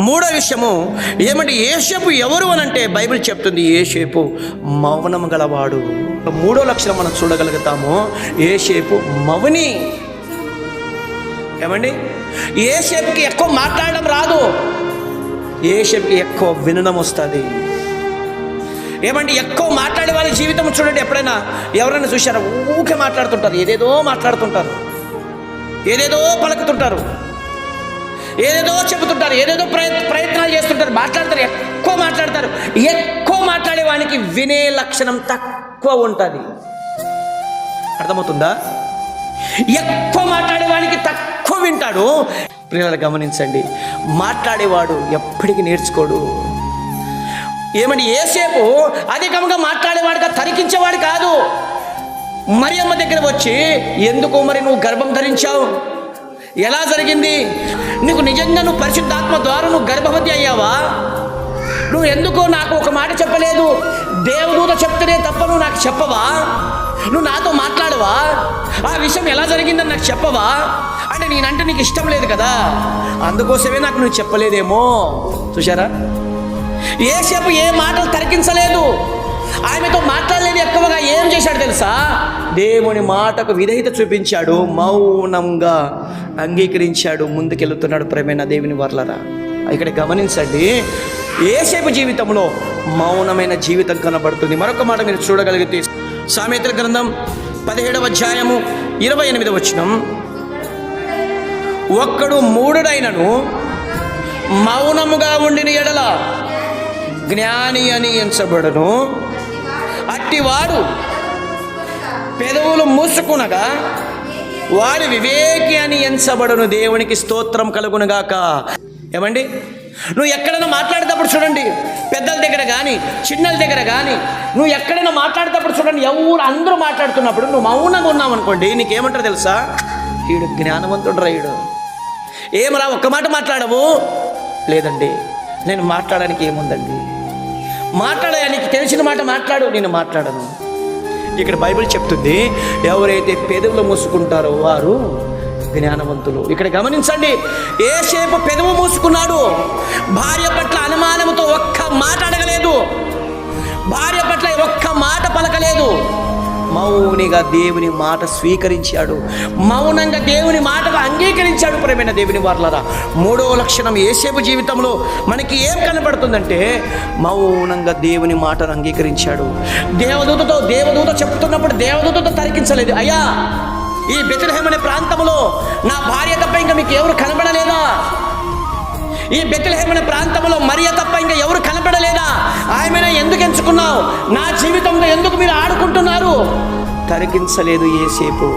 మూడో విషయము ఏమంటే యోసేపు ఎవరు అని అంటే బైబిల్ చెప్తుంది యోసేపు మౌనం గలవాడు. మూడో లక్షణం మనం చూడగలుగుతాము, యోసేపు మౌని. ఏమండి, యోసేపుకి ఎక్కువ మాట్లాడడం రాదు, యోసేపుకి ఎక్కువ వినడం వస్తుంది. ఏమండి, ఎక్కువ మాట్లాడే వాళ్ళ జీవితం చూడండి. ఎప్పుడైనా ఎవరైనా చూశారా? ఊకే మాట్లాడుతుంటారు, ఏదేదో మాట్లాడుతుంటారు, ఏదేదో పలుకుతుంటారు, ఏదేదో చెబుతుంటారు, ఏదేదో ప్రయత్నాలు చేస్తుంటారు, మాట్లాడతారు, ఎక్కువ మాట్లాడతారు. ఎక్కువ మాట్లాడే వానికి వినే లక్షణం తక్కువ ఉంటుంది. అర్థమవుతుందా? ఎక్కువ మాట్లాడేవానికి తక్కువ వింటాడు. ప్రియులారా గమనించండి, మాట్లాడేవాడు ఎప్పటికీ నేర్చుకోడు. ఏమని యోసేపు అధికంగా మాట్లాడేవాడుగా తరికించేవాడు కాదు. మరియమ్మ దగ్గర వచ్చి, ఎందుకు మరి నువ్వు గర్భం ధరించావు, ఎలా జరిగింది, నీకు నిజంగా నువ్వు పరిశుద్ధాత్మ ద్వారా నువ్వు గర్భవతి అయ్యావా, నువ్వు ఎందుకు నాకు ఒక మాట చెప్పలేదు, దేవదూత చెప్తేనే తప్ప నువ్వు నాకు చెప్పవా, నువ్వు నాతో మాట్లాడవా, ఆ విషయం ఎలా జరిగిందని నాకు చెప్పవా అంటే నేనంటే నీకు ఇష్టం లేదు కదా, అందుకోసమే నాకు నువ్వు చెప్పలేదేమో. చూశారా? యోసేపు ఏ మాటలు తరికించలేదు, ఆమెతో మాట్లాడలేదు. ఎక్కువగా ఏం చేశాడు తెలుసా? దేవుని మాటకు విధేయత చూపించాడు, మౌనంగా అంగీకరించాడు, ముందుకెళ్తున్నాడు. ప్రేమైన దేవుని వర్లరా, ఇక్కడ గమనించండి, యోసేపు జీవితంలో మౌనమైన జీవితం కనబడుతుంది. మరొక మాట మీరు చూడగలిగితే సామెతల గ్రంథం 17వ అధ్యాయము 28వ వచనం, ఒక్కడు మూఢుడైనను మౌనముగా ఉండిన ఎడల జ్ఞాని అని ఎంచబడును, అట్టివాడు పెదవులు మూసుకునగా వాడు వివేకి అని ఎంచబడును. దేవునికి స్తోత్రం కలుగునుగాక. ఏమండి, నువ్వు ఎక్కడైనా మాట్లాడేటప్పుడు చూడండి, పెద్దల దగ్గర కానీ చిన్నల దగ్గర కానీ నువ్వు ఎక్కడైనా మాట్లాడేటప్పుడు చూడండి, ఎవరు అందరూ మాట్లాడుతున్నప్పుడు నువ్వు మౌనంగా ఉన్నావు అనుకోండి, నీకేమంటారు తెలుసా? వీడు జ్ఞానవంతుడు రా, వీడు ఏమరా ఒక్క మాట మాట్లాడవు, లేదండి నేను మాట్లాడడానికి ఏముందండి, మాట్లాడడానికి తెలిసిన మాట మాట్లాడు, నేను మాట్లాడను. ఇక్కడ బైబిల్ చెప్తుంది, ఎవరైతే పెదవులు మూసుకుంటారో వారు జ్ఞానవంతులు. ఇక్కడ గమనించండి, యోసేపు పెదవు మూసుకున్నాడు, భార్య పట్ల అనుమానంతో ఒక్క మాట అడగలేదు, భార్య పట్ల ఒక్క మాట పలకలేదు, మౌనిగా దేవుని మాట స్వీకరించాడు, మౌనంగా దేవుని మాటకు అంగీకరించాడు. ప్రేమైన దేవుని వారలారా, మూడవ లక్షణం యోసేపు జీవితంలో మనకి ఏం కనబడుతుందంటే, మౌనంగా దేవుని మాటను అంగీకరించాడు. దేవదూత చెప్తున్నప్పుడు దేవదూతతో తరికించలేదు. అయ్యా, ఈ బెత్లెహేము అనే ప్రాంతంలో నా భార్య తప్ప ఇంకా మీకు ఎవరు కనబడలేదా, ఈ బెత్లెహేము అనే ప్రాంతంలో మరియ తప్ప ఇంకా ఎవరు కనబడలేదా, ఆమెను ఎందుకు ఎంచుకున్నావు, నా జీవితంలో ఎందుకు మీరు ఆడుకుంటున్నారు? తరికించలేదు యోసేపు.